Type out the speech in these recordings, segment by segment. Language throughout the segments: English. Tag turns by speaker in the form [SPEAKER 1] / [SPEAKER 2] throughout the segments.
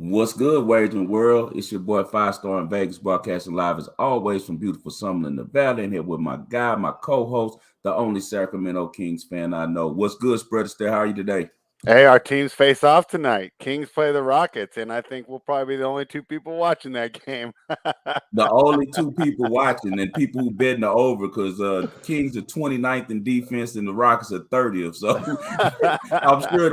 [SPEAKER 1] What's good, Wagering World? It's your boy Five Star in Vegas, broadcasting live as always from beautiful Summerlin, Nevada. And here with my guy, my co-host, the only Sacramento Kings fan I know. What's good, Spreader? How are you today?
[SPEAKER 2] Hey, our teams face off tonight. Kings play the Rockets, and I think we'll probably be the only two people watching that game.
[SPEAKER 1] The only two people watching and people who betting the over because Kings are 29th in defense and the Rockets are 30th. So I'm sure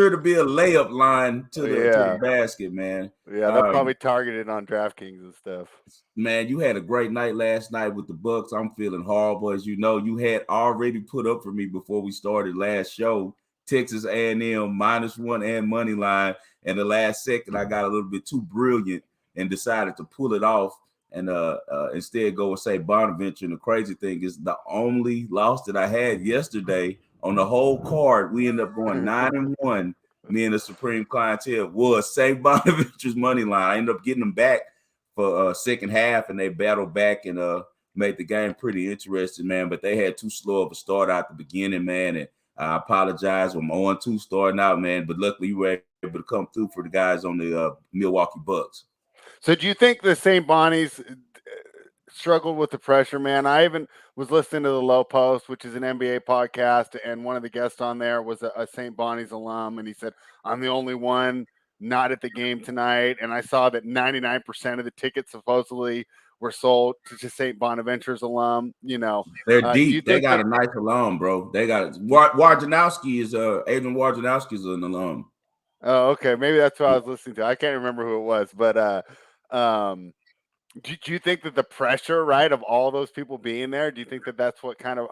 [SPEAKER 1] it'll be a layup line to the
[SPEAKER 2] Yeah.
[SPEAKER 1] basket, man.
[SPEAKER 2] Yeah, they'll probably target it on DraftKings and stuff.
[SPEAKER 1] Man, you had a great night last night with the Bucks. I'm feeling horrible, as you know. You had already put up for me before we started last show. Texas A&M -1 and money line. And the last second, I got a little bit too brilliant and decided to pull it off and instead go and say Bonaventure. And the crazy thing is, the only loss that I had yesterday on the whole card, we ended up going 9-1. Me and the Supreme Clientele was St. Bonaventure's money line. I ended up getting them back for second half, and they battled back and made the game pretty interesting, man. But they had too slow of a start out the beginning, man. And I apologize. I'm 0-2 starting out, man. But luckily, you were able to come through for the guys on the Milwaukee Bucks.
[SPEAKER 2] So do you think the St. Bonnie's struggled with the pressure, man? I even was listening to the Low Post, which is an NBA podcast, and one of the guests on there was a St. Bonnie's alum, and he said, I'm the only one not at the game tonight. And I saw that 99% of the tickets supposedly were sold to St. Bonaventure's alum. You know,
[SPEAKER 1] They're deep.
[SPEAKER 2] Do you
[SPEAKER 1] They
[SPEAKER 2] think
[SPEAKER 1] got a nice alum, bro. They got Warjanowski is Adrian Warjanowski is an alum.
[SPEAKER 2] Oh, okay. Maybe that's what I was listening to. I can't remember who it was, but do you think that the pressure, right, of all those people being there, do you think that that's what kind of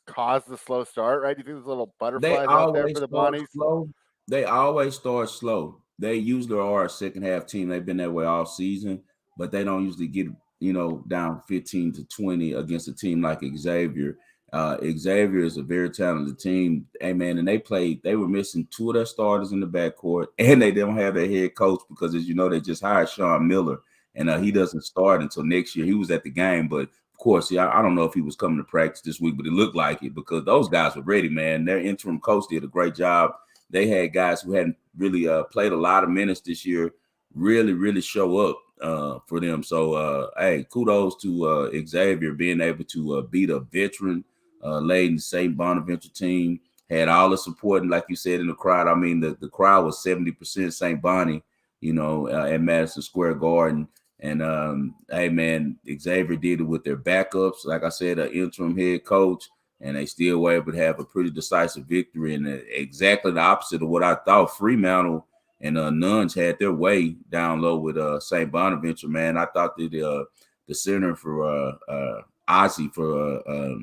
[SPEAKER 2] caused the slow start, right? Do you think there's little
[SPEAKER 1] They
[SPEAKER 2] butterflies out there
[SPEAKER 1] always
[SPEAKER 2] for the
[SPEAKER 1] start
[SPEAKER 2] Bonnies?
[SPEAKER 1] slow. They always start slow. They usually are a second half team. They've been that way all season, but they don't usually get down 15-20 against a team like Xavier. Xavier is a very talented team. Hey man, and they were missing two of their starters in the backcourt, and they don't have their head coach because, as you know, they just hired Sean Miller, and he doesn't start until next year. He was at the game, but of course, yeah, I don't know if he was coming to practice this week, but it looked like it because those guys were ready, man. Their interim coach did a great job. They had guys who hadn't really played a lot of minutes this year really, really show up for them. So, hey, kudos to Xavier being able to beat a veteran laden St. Bonaventure team. Had all the support, and like you said, in the crowd. I mean, the crowd was 70% St. Bonnie, at Madison Square Garden. And hey man, Xavier did it with their backups. Like I said, an interim head coach, and they still were able to have a pretty decisive victory. And exactly the opposite of what I thought. Fremantle and Nuns had their way down low with St. Bonaventure. Man, I thought that the center for Ozzy for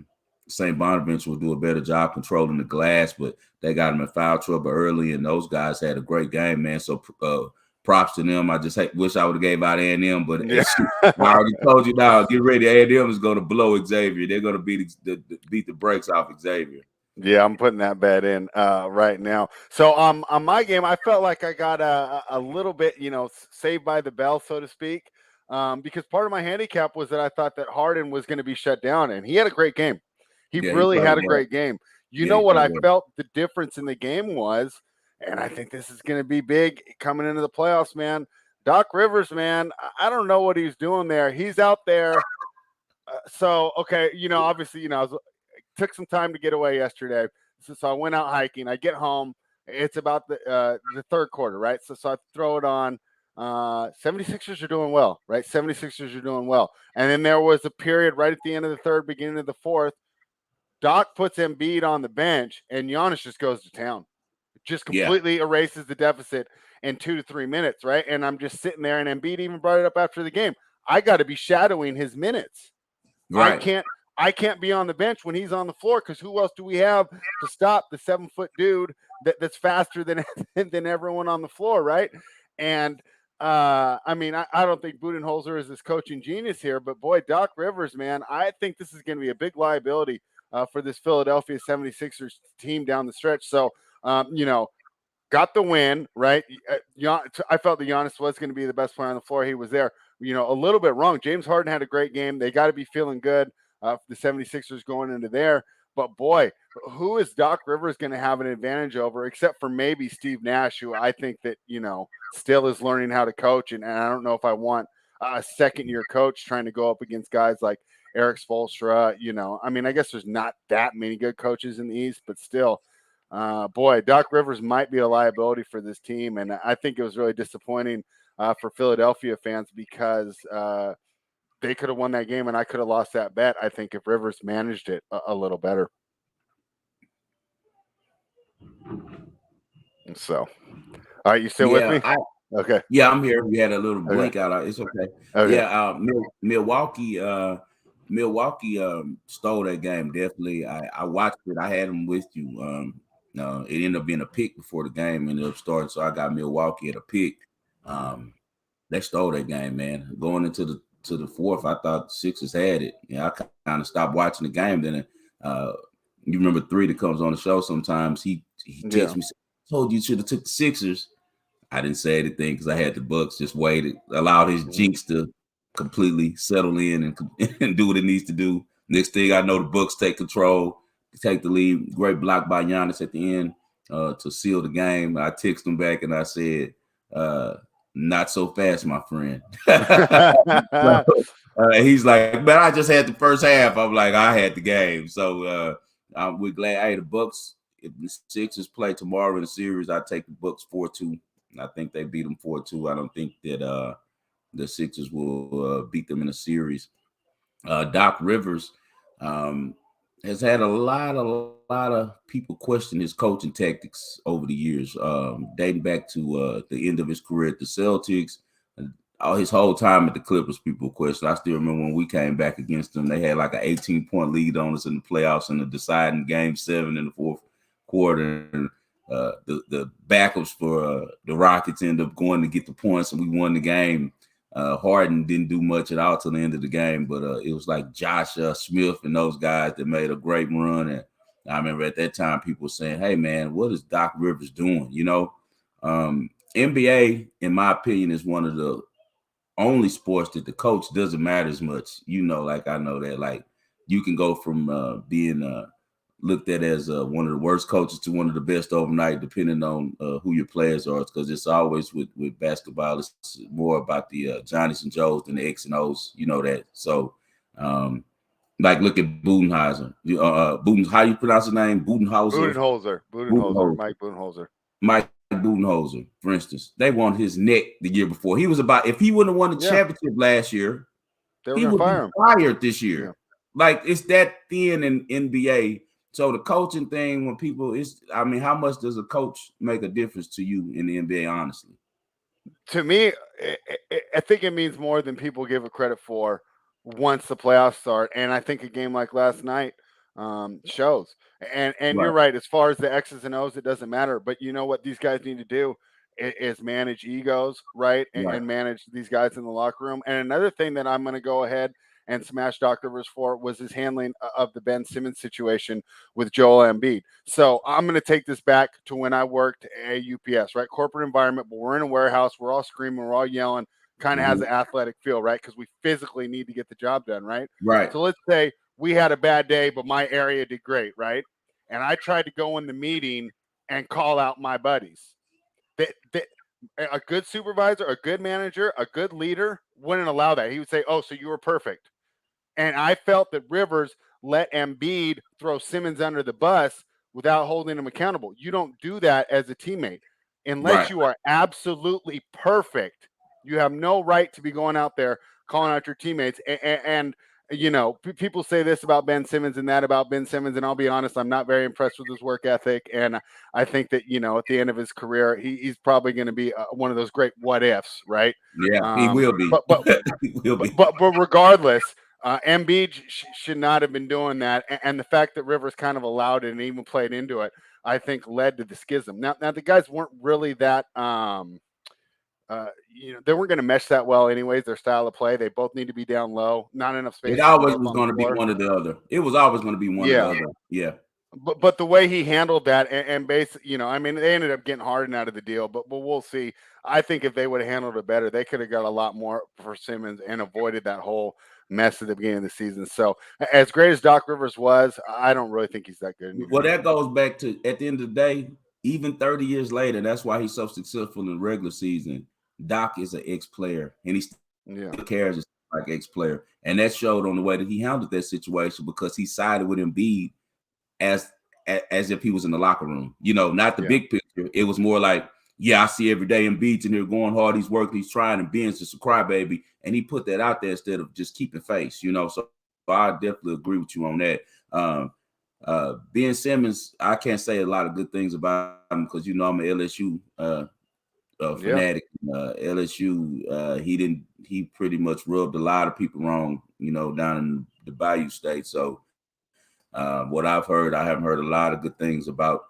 [SPEAKER 1] St. Bonaventure would do a better job controlling the glass, but they got him in foul trouble early, and those guys had a great game, man. So props to them. I just wish I would have gave out A&M, but
[SPEAKER 2] Yeah.
[SPEAKER 1] I already told you now. Get ready, A&M is going to blow Xavier. They're going to beat the brakes off Xavier.
[SPEAKER 2] Yeah, I'm putting that bet in right now. So on my game, I felt like I got a little bit, saved by the bell, so to speak, because part of my handicap was that I thought that Harden was going to be shut down, and he had a great game. He really had a great game. You know what I felt the difference in the game was, and I think this is going to be big coming into the playoffs, man. Doc Rivers, man, I don't know what he's doing there. He's out there. So, okay, obviously, I took some time to get away yesterday. So I went out hiking. I get home. It's about the third quarter, right? So I throw it on. 76ers are doing well, right? 76ers are doing well. And then there was a period right at the end of the third, beginning of the fourth. Doc puts Embiid on the bench, and Giannis just goes to town. Just completely erases the deficit in 2 to 3 minutes, right? And I'm just sitting there, and Embiid even brought it up after the game. I got to be shadowing his minutes.
[SPEAKER 1] Right.
[SPEAKER 2] I can't be on the bench when he's on the floor because who else do we have to stop the 7-foot dude that's faster than than everyone on the floor, right? And I mean, I don't think Budenholzer is this coaching genius here, but boy, Doc Rivers, man, I think this is going to be a big liability for this Philadelphia 76ers team down the stretch. So, got the win, right? I felt that Giannis was going to be the best player on the floor. He was there, a little bit wrong. James Harden had a great game. They got to be feeling good. The 76ers going into there. But boy, who is Doc Rivers going to have an advantage over, except for maybe Steve Nash, who I think that, still is learning how to coach. And I don't know if I want a second-year coach trying to go up against guys like Eric Spoelstra. I mean, I guess there's not that many good coaches in the East, but still, boy, Doc Rivers might be a liability for this team. And I think it was really disappointing for Philadelphia fans because they could have won that game and I could have lost that bet, I think, if Rivers managed it a little better. So, all right, you still with me? Okay.
[SPEAKER 1] Yeah, I'm here. We had a little blink out. It's okay. Yeah, Milwaukee stole that game, definitely. I watched it. I had them with you. It ended up being a pick before the game ended up starting, so I got Milwaukee at a pick. They stole that game, man. Going into the fourth, I thought the Sixers had it. I kind of stopped watching the game. Then you remember 3 that comes on the show sometimes. He texts me, told you should have took the Sixers. I didn't say anything because I had the Bucks. Just waited, allowed his jinx to completely settle in and do what it needs to do. Next thing I know, the Bucks take control, take the lead. Great block by Giannis at the end to seal the game. I texted him back and I said, "Not so fast, my friend." He's like, "Man, I just had the first half." I'm like, "I had the game." So we're glad. Hey, the Bucks. If the Sixers play tomorrow in the series, I take the Bucks 4-2. I think they beat them 4-2. I don't think that the Sixers will beat them in a series. Doc Rivers has had a lot of people question his coaching tactics over the years, dating back to the end of his career at the Celtics. All his whole time at the Clippers, people question. I still remember when we came back against them, they had like an 18-point lead on us in the playoffs in the deciding game 7 in the fourth quarter. And the backups for the Rockets ended up going to get the points, and we won the game. Harden didn't do much at all till the end of the game, but it was like Josh Smith and those guys that made a great run. And I remember at that time people were saying, "Hey man, what is Doc Rivers doing?" NBA, in my opinion, is one of the only sports that the coach doesn't matter as much. Like I know that, like you can go from being looked at as one of the worst coaches to one of the best overnight, depending on who your players are. Because it's always with basketball, it's more about the Johnnies and Joes than the X and O's. You know that. So, like look at Budenholzer. How you pronounce his name?
[SPEAKER 2] Budenholzer. Mike Budenholzer.
[SPEAKER 1] Mike Budenholzer, for instance, they won his neck the year before. He was about, if he wouldn't have won the championship last year, he would be fired this year. Yeah. Like it's that thin in NBA. So the coaching thing, when people, how much does a coach make a difference to you in the NBA, honestly?
[SPEAKER 2] To me, I think it means more than people give it credit for once the playoffs start. And I think a game like last night shows. And you're right, as far as the X's and O's, it doesn't matter. But you know what these guys need to do is manage egos, right? And manage these guys in the locker room. And another thing that I'm going to go ahead and smash Doc Rivers for was his handling of the Ben Simmons situation with Joel Embiid. So I'm going to take this back to when I worked at UPS, right? Corporate environment, but we're in a warehouse. We're all screaming. We're all yelling. Kind of has an athletic feel, right? Because we physically need to get the job done, right?
[SPEAKER 1] Right.
[SPEAKER 2] So let's say we had a bad day, but my area did great, right? And I tried to go in the meeting and call out my buddies. A good supervisor, a good manager, a good leader wouldn't allow that. He would say, "Oh, so you were perfect." And I felt that Rivers let Embiid throw Simmons under the bus without holding him accountable. You don't do that as a teammate. Unless you are absolutely perfect, you have no right to be going out there calling out your teammates. And people say this about Ben Simmons and that about Ben Simmons. And I'll be honest, I'm not very impressed with his work ethic. And I think that, at the end of his career, he's probably going to be one of those great what ifs, right?
[SPEAKER 1] Yeah, he will be.
[SPEAKER 2] He will be. But regardless, Embiid should not have been doing that, and the fact that Rivers kind of allowed it and even played into it, I think, led to the schism. Now the guys weren't really that, they weren't going to mesh that well, anyways. Their style of play, they both need to be down low, not enough space.
[SPEAKER 1] It always was going to be one or the other. It was always going to be one or the other. Yeah.
[SPEAKER 2] But the way he handled that and basically, they ended up getting Harden out of the deal, but we'll see. I think if they would have handled it better, they could have got a lot more for Simmons and avoided that whole mess at the beginning of the season. So as great as Doc Rivers was, I don't really think he's that good anymore.
[SPEAKER 1] Well, that goes back to at the end of the day, even 30 years later, that's why he's so successful in the regular season. Doc is an ex-player, and he still
[SPEAKER 2] Yeah.
[SPEAKER 1] carries like ex-player, and that showed on the way that he handled that situation because he sided with Embiid as as if he was in the locker room. You know, not the big picture. It was more like, yeah, I see every day Embiid's in there going hard. He's working. He's trying, and Ben's just a crybaby, and he put that out there instead of just keeping face. You know, so I definitely agree with you on that. Ben Simmons, I can't say a lot of good things about him because you know I'm an LSU fanatic. LSU, he pretty much rubbed a lot of people wrong, you know, down in the Bayou State. So what I've heard, I haven't heard a lot of good things about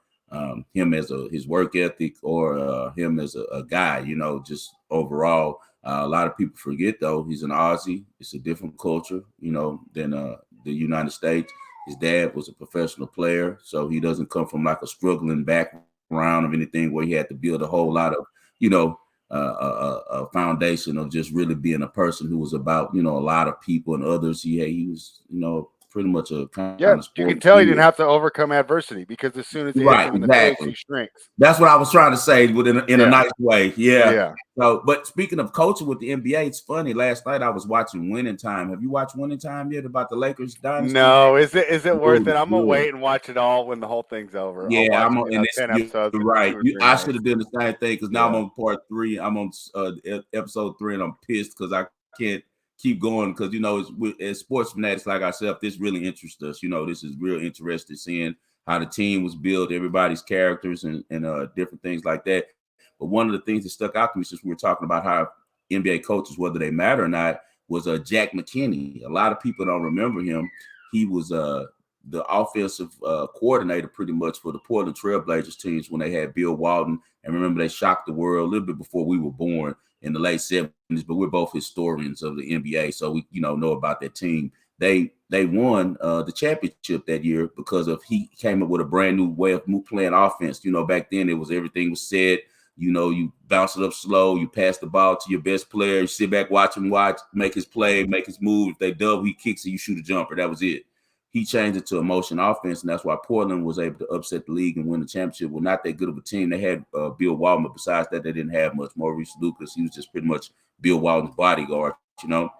[SPEAKER 1] him as his work ethic or him as a guy, you know, just overall. A lot of people forget though, he's an Aussie. It's a different culture, you know, than the United States. His dad was a professional player, so he doesn't come from like a struggling background of anything where he had to build a whole lot of, you know, a foundation of just really being a person who was about, you know, a lot of people and others. He was, you know, pretty much a kind
[SPEAKER 2] Yeah,
[SPEAKER 1] of
[SPEAKER 2] you can
[SPEAKER 1] sport.
[SPEAKER 2] tell he didn't have to overcome adversity because as soon as it hits
[SPEAKER 1] Right,
[SPEAKER 2] him in the face,
[SPEAKER 1] exactly.
[SPEAKER 2] he shrinks.
[SPEAKER 1] That's what I was trying to say in a nice way. Yeah.
[SPEAKER 2] Yeah.
[SPEAKER 1] So, but speaking of coaching with the NBA, it's funny. Last night I was watching Winning Time. Have you watched Winning Time yet about the Lakers dynasty?
[SPEAKER 2] No, is it worth
[SPEAKER 1] Dude,
[SPEAKER 2] it?
[SPEAKER 1] it's
[SPEAKER 2] I'm gonna
[SPEAKER 1] good.
[SPEAKER 2] wait and watch it all when the whole thing's over. I'll
[SPEAKER 1] Yeah,
[SPEAKER 2] watch,
[SPEAKER 1] I'm on, and it's
[SPEAKER 2] 10
[SPEAKER 1] you're
[SPEAKER 2] episodes in
[SPEAKER 1] right.
[SPEAKER 2] 2 or 3
[SPEAKER 1] I should
[SPEAKER 2] nights.
[SPEAKER 1] have done the same thing because now I'm
[SPEAKER 2] Yeah.
[SPEAKER 1] on part 3. I'm on episode 3, and I'm pissed because I can't keep going because you know, as sports fanatics like ourselves, this really interests us. You know, this is real interested seeing how the team was built, everybody's characters, and different things like that. But one of the things that stuck out to me since we were talking about how NBA coaches, whether they matter or not, was Jack McKinney. A lot of people don't remember him. He was the offensive coordinator pretty much for the Portland Trailblazers teams when they had Bill Walton. And remember, they shocked the world a little bit before we were born in the late 70s, but we're both historians of the NBA, so we, you know about that team. They won the championship that year because of he came up with a brand new way of playing offense. You know, back then it was everything was set. You know, you bounce it up slow, you pass the ball to your best player, you sit back, watch him make his play, make his move. If they double, he kicks it, you shoot a jumper. That was it. He changed it to a motion offense, and that's why Portland was able to upset the league and win the championship. Well, not that good of a team. They had Bill Walton, but besides that, they didn't have much. Maurice Lucas, he was just pretty much Bill Walton's bodyguard, you know.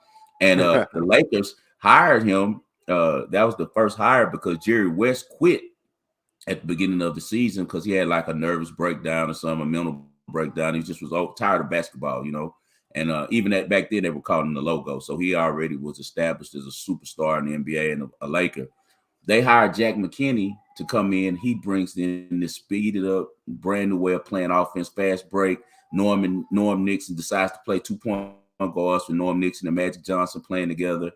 [SPEAKER 1] And the Lakers hired him. That was the first hire because Jerry West quit at the beginning of the season because he had like a nervous breakdown or something, a mental breakdown. He just was tired of basketball, you know. And even back then, they were calling him the logo. So he already was established as a superstar in the NBA and a Laker. They hired Jack McKinney to come in. He brings in this speeded up, brand new way of playing offense, fast break. Norm Nixon decides to play 2-point guards with Norm Nixon and Magic Johnson playing together.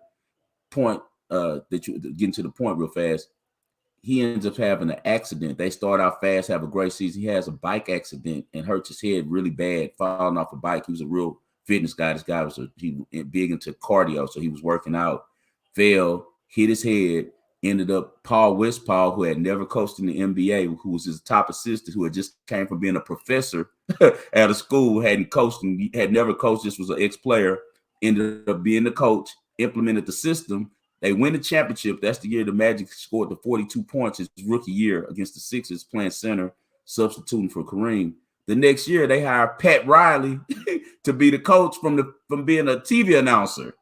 [SPEAKER 1] Getting to the point real fast. He ends up having an accident. They start out fast, have a great season. He has a bike accident and hurts his head really bad, falling off a bike. He was a real fitness guy. This guy was big into cardio, so he was working out. Fell, hit his head. Ended up Paul Westphal, who had never coached in the NBA, who was his top assistant, who had just came from being a professor at a school, hadn't coached and had never coached. This was an ex-player. Ended up being the coach, implemented the system. They win the championship. That's the year the Magic scored the 42 points his rookie year against the Sixers, playing center, substituting for Kareem. The next year, they hired Pat Riley to be the coach from being a TV announcer.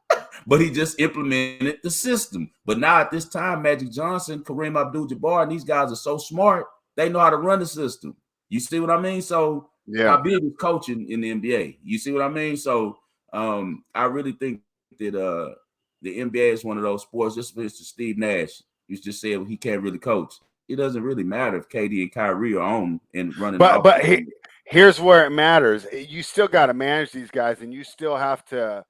[SPEAKER 1] But he just implemented the system. But now at this time, Magic Johnson, Kareem Abdul-Jabbar, and these guys are so smart, they know how to run the system. You see what I mean? So how big is coaching in the NBA? You see what I mean? So I really think that the NBA is one of those sports. Just for Steve Nash, you just said he can't really coach. It doesn't really matter if KD and Kyrie are on and running off.
[SPEAKER 2] But here's where it matters. You still got to manage these guys, and you still have to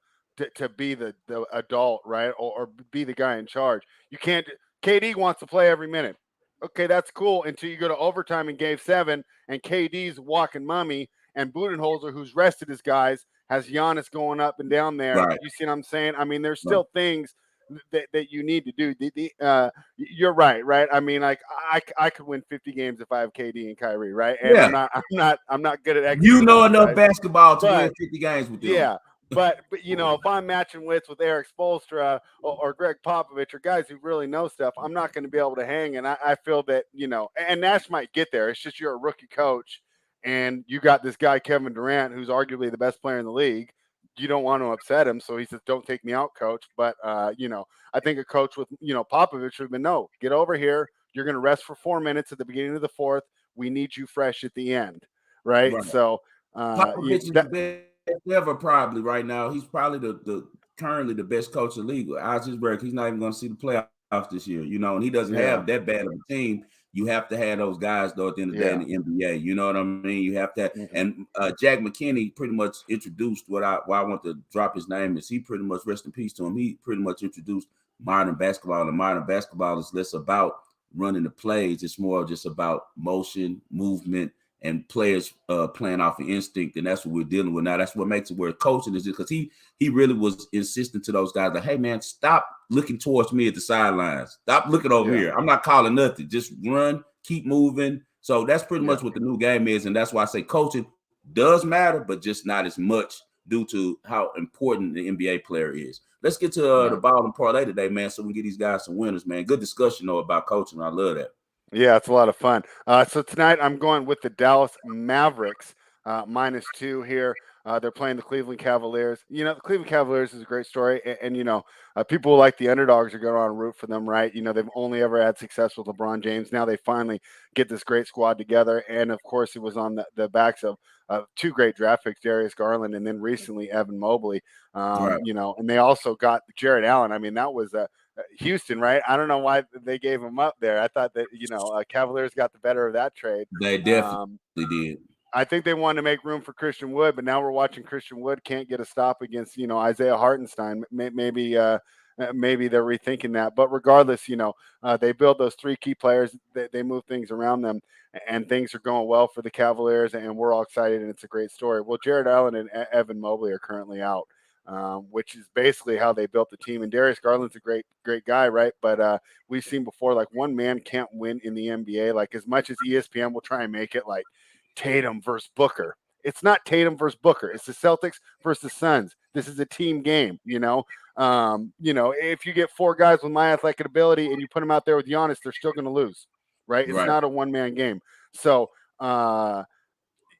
[SPEAKER 2] be the adult, right, or be the guy in charge. You can't. KD wants to play every minute. Okay, that's cool until you go to overtime in Game 7, and KD's walking mummy, and Budenholzer, who's rested his guys, has Giannis going up and down there.
[SPEAKER 1] Right.
[SPEAKER 2] You see what I'm saying? I mean, there's still things that you need to do. You're right. I mean, like I could win 50 games if I have KD and Kyrie, right? And I'm not good at executing.
[SPEAKER 1] You know enough basketball to win 50 games with them.
[SPEAKER 2] Yeah, But you know, if I'm matching wits with Eric Spoelstra or Greg Popovich or guys who really know stuff, I'm not going to be able to hang. And I feel that, you know, and Nash might get there. It's just you're a rookie coach and you got this guy Kevin Durant, who's arguably the best player in the league. You don't want to upset him, so he says, "Don't take me out, coach." But you know, I think a coach with, you know, Popovich would have been, "No, get over here. You're going to rest for 4 minutes at the beginning of the fourth. We need you fresh at the end." Right.
[SPEAKER 1] Right.
[SPEAKER 2] So
[SPEAKER 1] Popovich is
[SPEAKER 2] that,
[SPEAKER 1] the best ever probably right now. He's probably the currently the best coach in the league. Eisberg, he's not even going to see the playoffs this year, you know, and he doesn't
[SPEAKER 2] yeah,
[SPEAKER 1] have that bad of a team. You have to have those guys though at the end of the day in
[SPEAKER 2] yeah.
[SPEAKER 1] the NBA. You know what I mean? You have to,
[SPEAKER 2] Mhm.
[SPEAKER 1] and Jack McKinney pretty much introduced why I want to drop his name is he pretty much, rest in peace to him. He pretty much introduced modern basketball, and modern basketball is less about running the plays. It's more just about motion, movement, and players playing off of instinct, and that's what we're dealing with now. That's what makes it where coaching is, because he really was insisting to those guys like, hey man, stop looking towards me at the sidelines. Stop looking over
[SPEAKER 2] Yeah,
[SPEAKER 1] here. I'm not calling nothing. Just run, keep moving. So that's pretty
[SPEAKER 2] yeah,
[SPEAKER 1] much what the new game is, and that's why I say coaching does matter, but just not as much due to how important the NBA player is. Let's get to the
[SPEAKER 2] yeah.
[SPEAKER 1] ball and parlay today, man, so we can get these guys some winners, man. Good discussion though about coaching. I love that.
[SPEAKER 2] Yeah, it's a lot of fun. So tonight I'm going with the Dallas Mavericks -2 here. They're playing the Cleveland Cavaliers. You know, the Cleveland Cavaliers is a great story, and you know, people like the underdogs are going on root for them, right? You know, they've only ever had success with LeBron James. Now they finally get this great squad together, and of course, it was on the backs of two great draft picks, Darius Garland, and then recently Evan Mobley.
[SPEAKER 1] Right,
[SPEAKER 2] You know, and they also got Jared Allen. I mean, that was a Houston, right? I don't know why they gave him up there. I thought that, you know, Cavaliers got the better of that trade.
[SPEAKER 1] they definitely
[SPEAKER 2] Um,
[SPEAKER 1] did.
[SPEAKER 2] I think they wanted to make room for Christian Wood, but now we're watching Christian Wood can't get a stop against, you know, Isaiah Hartenstein. Maybe they're rethinking that. But regardless, you know, they build those three key players. They move things around them, and things are going well for the Cavaliers, and we're all excited, and it's a great story. Well, Jared Allen and Evan Mobley are currently out. Which is basically how they built the team. And Darius Garland's a great guy, right? But we've seen before, like one man can't win in the NBA. Like as much as ESPN will try and make it like Tatum versus Booker, it's not Tatum versus Booker. It's the Celtics versus the Suns. This is a team game, you know. You know, if you get four guys with my athletic ability and you put them out there with Giannis, they're still going to lose, right? It's
[SPEAKER 1] Right.
[SPEAKER 2] not a one man game. So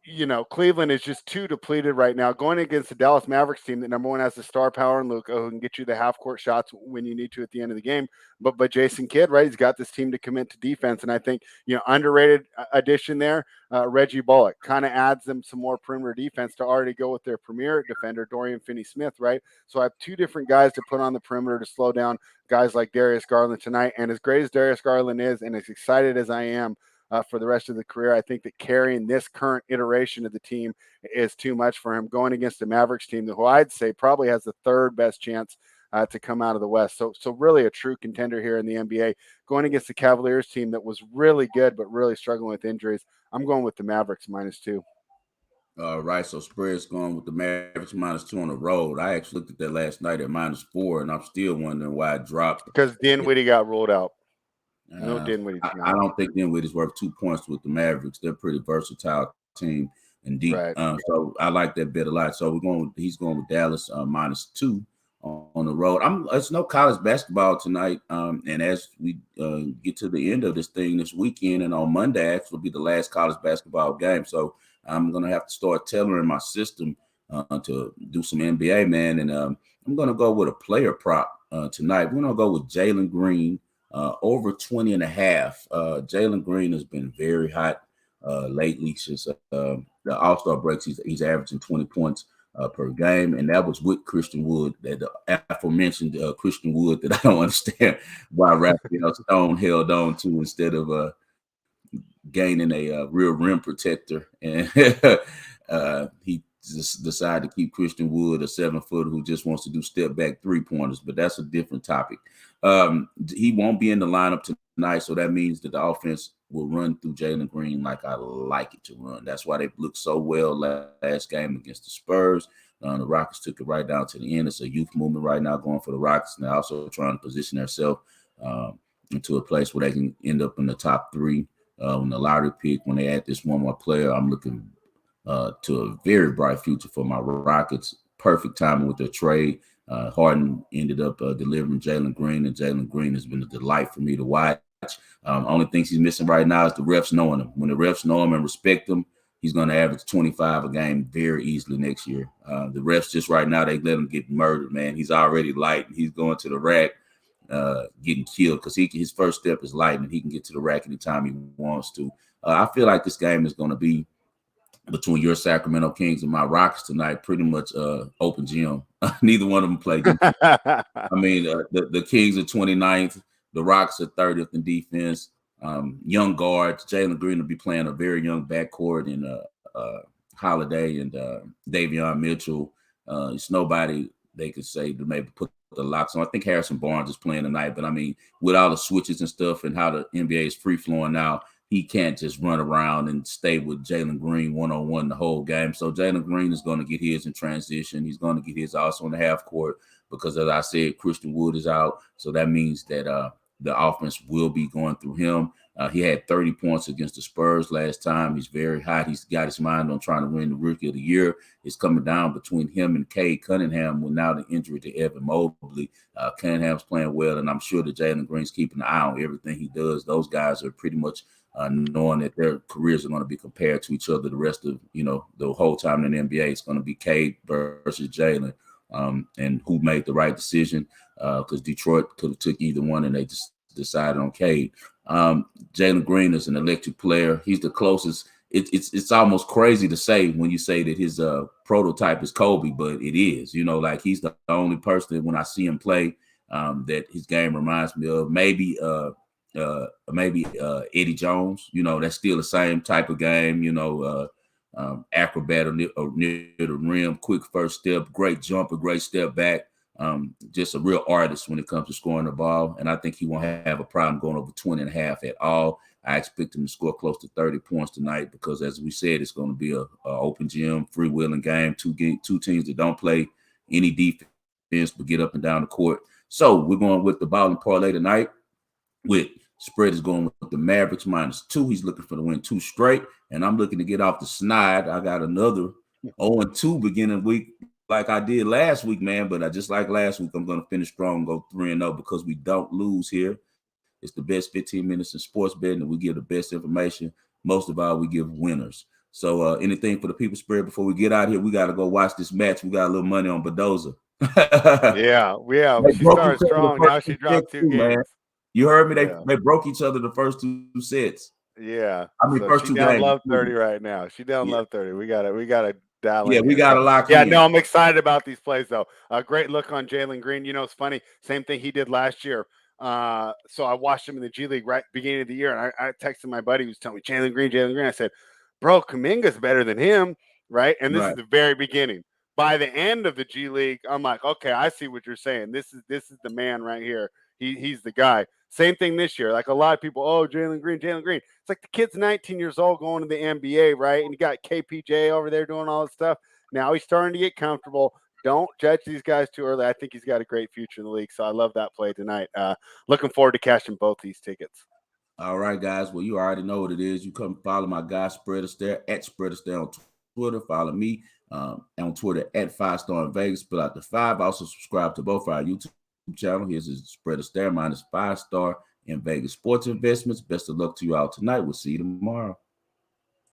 [SPEAKER 2] you know, Cleveland is just too depleted right now. Going against the Dallas Mavericks team that number one has the star power and Luka, who can get you the half court shots when you need to at the end of the game. But Jason Kidd, right? He's got this team to commit to defense, and I think, you know, underrated addition there. Reggie Bullock kind of adds them some more perimeter defense to already go with their premier defender Dorian Finney-Smith, right? So I have two different guys to put on the perimeter to slow down guys like Darius Garland tonight. And as great as Darius Garland is, and as excited as I am for the rest of the career, I think that carrying this current iteration of the team is too much for him going against the Mavericks team, who I'd say probably has the third best chance to come out of the West. So really a true contender here in the NBA, going against the Cavaliers team that was really good but really struggling with injuries. I'm going with the Mavericks -2.
[SPEAKER 1] Right. So spread's going with the Mavericks -2 on the road. I actually looked at that last night at -4, and I'm still wondering why it dropped.
[SPEAKER 2] Because Dinwiddie got ruled out. No
[SPEAKER 1] Uh,
[SPEAKER 2] Dinwiddie
[SPEAKER 1] I
[SPEAKER 2] tonight.
[SPEAKER 1] don't think Dinwiddie's worth 2 points with the Mavericks. They're a pretty versatile team and deep.
[SPEAKER 2] Right.
[SPEAKER 1] So I like that bet a lot. So he's going with Dallas -2 on the road. It's no college basketball tonight. And as we get to the end of this thing this weekend, and on Monday actually will be the last college basketball game. So I'm gonna have to start tailoring my system to do some NBA, man. And I'm gonna go with a player prop tonight. We're gonna go with Jalen Green over 20.5. Jalen Green has been very hot lately since the All-Star breaks. He's averaging 20 points per game, and that was with Christian Wood, that the aforementioned Christian Wood that I don't understand why Stone held on to instead of gaining a real rim protector, and he just decided to keep Christian Wood, a 7-footer who just wants to do step back 3-pointers, but that's a different topic. He won't be in the lineup tonight, so that means that the offense will run through Jalen Green like I like it to run. That's why they looked so well last game against the Spurs. The Rockets took it right down to the end. It's a youth movement right now going for the Rockets, and they're also trying to position themselves into a place where they can end up in the top 3 when the lottery pick. When they add this one more player, I'm looking to a very bright future for my Rockets, perfect timing with their trade. Harden ended up delivering Jalen Green, and Jalen Green has been a delight for me to watch. Only things he's missing right now is the refs knowing him. When the refs know him and respect him, he's going to average 25 a game very easily next year. The refs just right now, they let him get murdered, man. He's already light, and he's going to the rack, getting killed because his first step is light, and he can get to the rack anytime he wants to. I feel like this game is going to be between your Sacramento Kings and my Rockets tonight, pretty much open gym. Neither one of them play defense. I mean, the Kings are 29th, the Rockets are 30th in defense. Young guards, Jalen Green will be playing a very young backcourt in Holiday and Davion Mitchell. It's nobody they could say to maybe put the locks on. I think Harrison Barnes is playing tonight, but I mean, with all the switches and stuff and how the NBA is free flowing now, he can't just run around and stay with Jalen Green one-on-one the whole game. So Jalen Green is going to get his in transition. He's going to get his also in the half court because, as I said, Christian Wood is out. So that means that the offense will be going through him. He had 30 points against the Spurs last time. He's very hot. He's got his mind on trying to win the Rookie of the Year. It's coming down between him and Cade Cunningham with now the injury to Evan Mobley. Cunningham's playing well, and I'm sure that Jalen Green's keeping an eye on everything he does. Those guys are pretty much knowing that their careers are going to be compared to each other the rest of, the whole time in the NBA. It's going to be Cade versus Jalen, and who made the right decision, because Detroit could have took either one, and they just decided on Cade. Jalen Green is an electric player. He's the closest. It's almost crazy to say when you say that his prototype is Kobe, but it is. Like he's the only person that when I see him play, that his game reminds me of. Maybe Eddie Jones. That's still the same type of game. Acrobat or near the rim, quick first step, great jumper, great step back. Just a real artist when it comes to scoring the ball. And I think he won't have a problem going over 20.5 at all. I expect him to score close to 30 points tonight because, as we said, it's going to be a open gym, freewheeling game, two teams that don't play any defense but get up and down the court. So we're going with the ball and parlay tonight. With spread is going with the Mavericks -2. He's looking for the win 2 straight. And I'm looking to get off the snide. I got another 0-2 beginning week like I did last week, man. But I just like last week, I'm going to finish strong, go 3-0 because we don't lose here. It's the best 15 minutes in sports betting, and we give the best information. Most of all, we give winners. So anything for the people spread before we get out here? We got to go watch this match. We got a little money on Bedoza.
[SPEAKER 2] yeah. She started strong. Now she dropped 2 games. Man.
[SPEAKER 1] You heard me? They broke each other the first 2 sets.
[SPEAKER 2] Yeah.
[SPEAKER 1] I mean, first 2
[SPEAKER 2] down
[SPEAKER 1] games.
[SPEAKER 2] Love 30 right now. She down Love 30. We gotta dial in.
[SPEAKER 1] Yeah, we got to lock
[SPEAKER 2] in.
[SPEAKER 1] in.
[SPEAKER 2] No, I'm excited about these plays though. A great look on Jalen Green. It's funny. Same thing he did last year. So I watched him in the G League right beginning of the year, and I texted my buddy who was telling me Jalen Green. I said, bro, Kuminga's better than him, right? And this is the very beginning. By the end of the G League, I'm like, okay, I see what you're saying. This is the man right here. He's the guy. Same thing this year. Like a lot of people, Jalen Green. It's like the kid's 19 years old going to the NBA, right? And you got KPJ over there doing all this stuff. Now he's starting to get comfortable. Don't judge these guys too early. I think he's got a great future in the league. So I love that play tonight. Looking forward to cashing both these tickets.
[SPEAKER 1] All right, guys. Well, you already know what it is. You come follow my guy, Spread Astaire, at Spread Astaire on Twitter. Follow me on Twitter at 5-Star in Vegas. Spell out the 5. Also subscribe to both our YouTube channel. Here's his Spread Astaire. Mine is 5-Star in Vegas Sports Investments. Best of luck to you all tonight. We'll see you tomorrow.